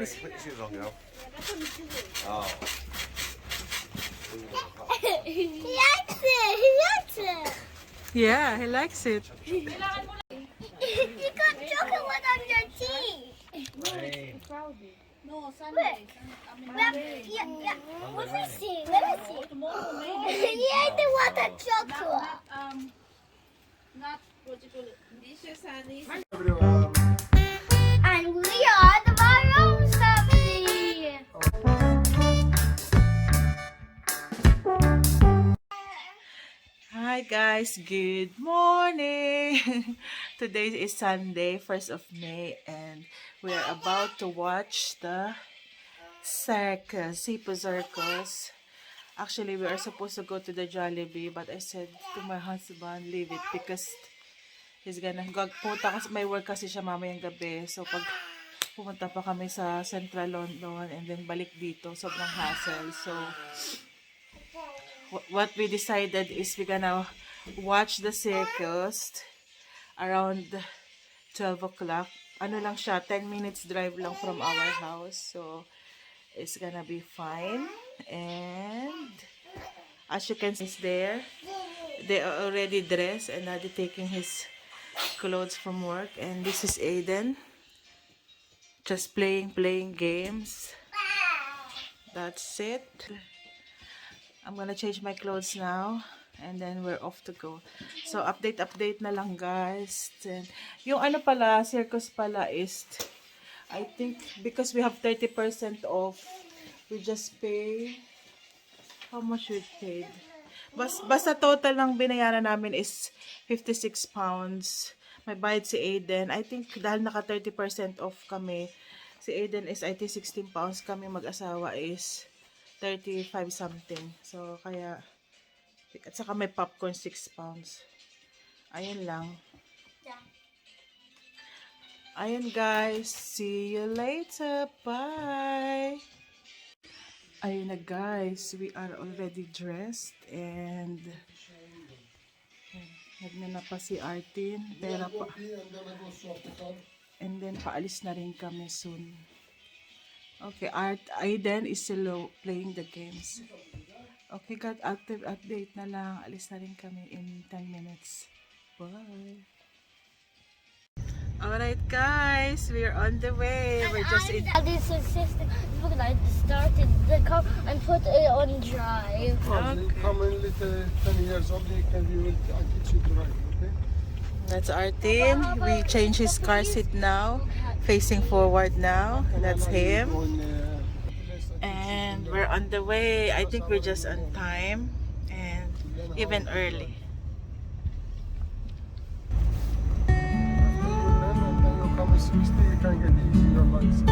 Put your shoes on, girl. Oh. He likes it. He likes it. Yeah, he likes it. You got chocolate on your teeth. No, Sunday. Yeah. Let me see. He ate the water chocolate. Not what you call it. Dishes and this. And we are the BYRAMS family. Hi guys, good morning. Today is Sunday, 1st of May, and we are about to watch the circus, Zippo Circus. Actually, we are supposed to go to the Jollibee, but I said to my husband, leave it because he's gonna pumunta kasi may work kasi siya mamayang gabi. So pag pumunta pa kami sa Central London and then balik dito, sobrang hassle. So what we decided is we're gonna watch the circus around 12 o'clock. Ano lang siya, 10 minutes drive lang from our house. So it's gonna be fine. And as you can see, it's there. They are already dressed and Daddy taking his clothes from work. And this is Aiden. Just playing games. That's it. I'm gonna change my clothes now. And then we're off to go. So update na lang guys. And yung ano pala, circus pala is, I think because we have 30% off, we just pay, how much we paid? Basta total lang binayaran namin is 56 pounds. May bayad si Aiden. I think dahil naka 30% off kami, si Aiden is I think 16 pounds. Kami mag-asawa is 35 something. So kaya, at saka may popcorn 6 pounds. Ayun lang. Ayun guys. See you later. Bye. Ayun na guys, we are already dressed and nagnana pa si Artin, pera pa. And then paalis na rin kami soon. Okay, Aiden is still playing the games. Okay, got active update na lang. Alis na rin kami in 10 minutes. Bye. Alright guys, we're on the way. We're just in. Daddy's sister, look, I started the car and put it on drive. Okay. Come in little 10 years old, they can be with, I'll teach you to ride, okay? That's Artin. We change his car seat now, facing forward now. That's him. And we're on the way. I think we're just on time and even early. Come 60, you can get easy your license.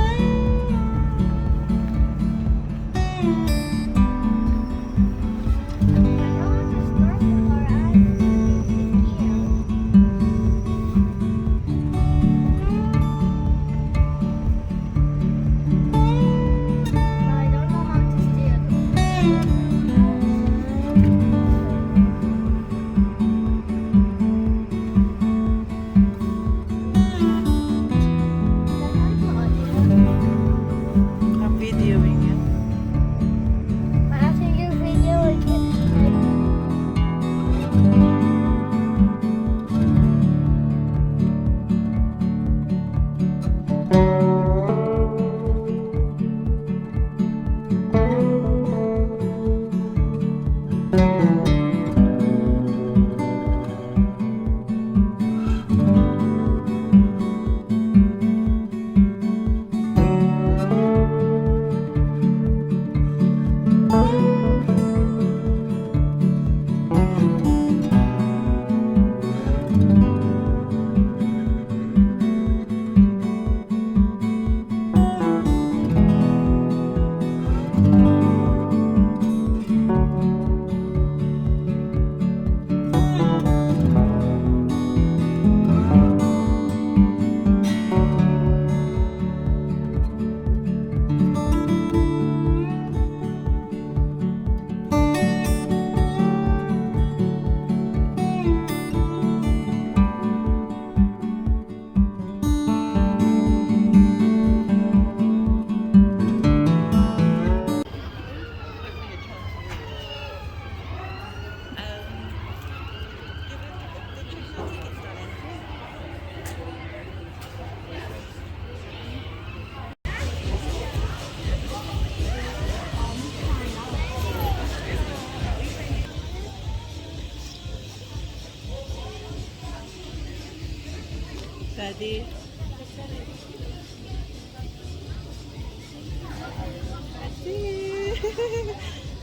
Daddy.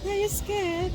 Are you scared?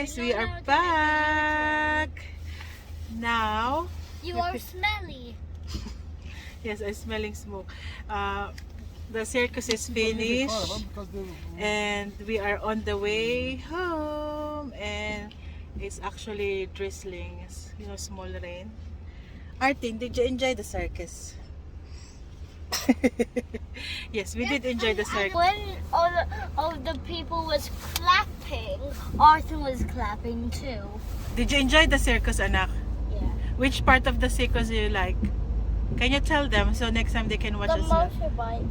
guys, we are back. Now, You are smelly. yes, I'm smelling smoke. The circus is finished and we are on the way home, and it's actually drizzling, you know, small rain. Artin, did you enjoy the circus? Yes, we did enjoy the circus. When all the people was clapping, Arthur was clapping too. Did you enjoy the circus, anak? Yeah. Which part of the circus do you like? Can you tell them so next time they can watch The us? motorbike.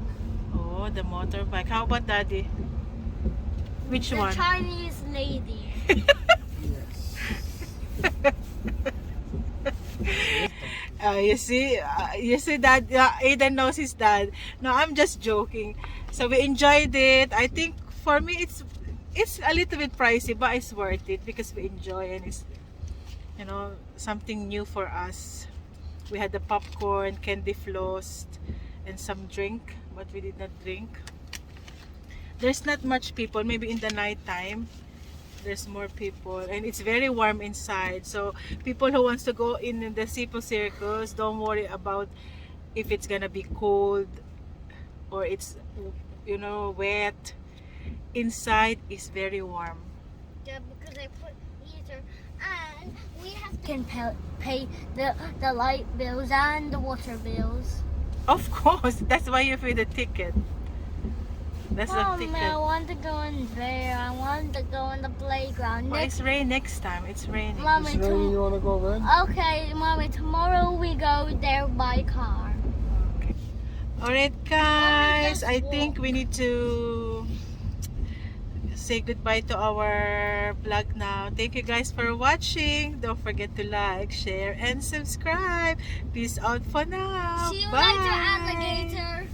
Oh, the motorbike. How about Daddy? Which The one? Chinese lady. You see Dad, Aiden knows his dad. No, I'm just joking. So we enjoyed it. I think for me it's a little bit pricey, but it's worth it because we enjoy, and it's, you know, something new for us. We had the popcorn, candy floss, and some drink, but we did not drink. There's not much people. Maybe in the night time there's more people, and it's very warm inside. So people who wants to go in the Zippo Circus, don't worry about if it's gonna be cold or it's, you know, wet. Inside is very warm. Yeah, because I put heater, and we have to pay the light bills and the water bills. Of course, that's why you pay the ticket. That's the Mom, ticket. I want to go in there. I want to go in the playground. Oh, it's rain next time. It's raining. Mommy, It's raining, you want to go then? okay, Mommy, tomorrow we go there by car. Okay. Alright guys, just I walk. think we need to say goodbye to our vlog now. Thank you guys for watching. Don't forget to like, share, and subscribe. Peace out for now. See you Bye. later, alligator.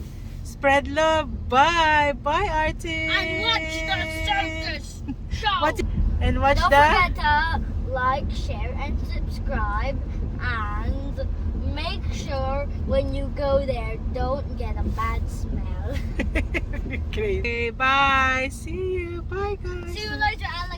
Spread love. Bye. Bye, artist. And watch the circus show. And watch Don't the... forget to like, share, and subscribe. And make sure when you go there, don't get a bad smell. Okay, bye. See you. Bye, guys. See you later, alligator.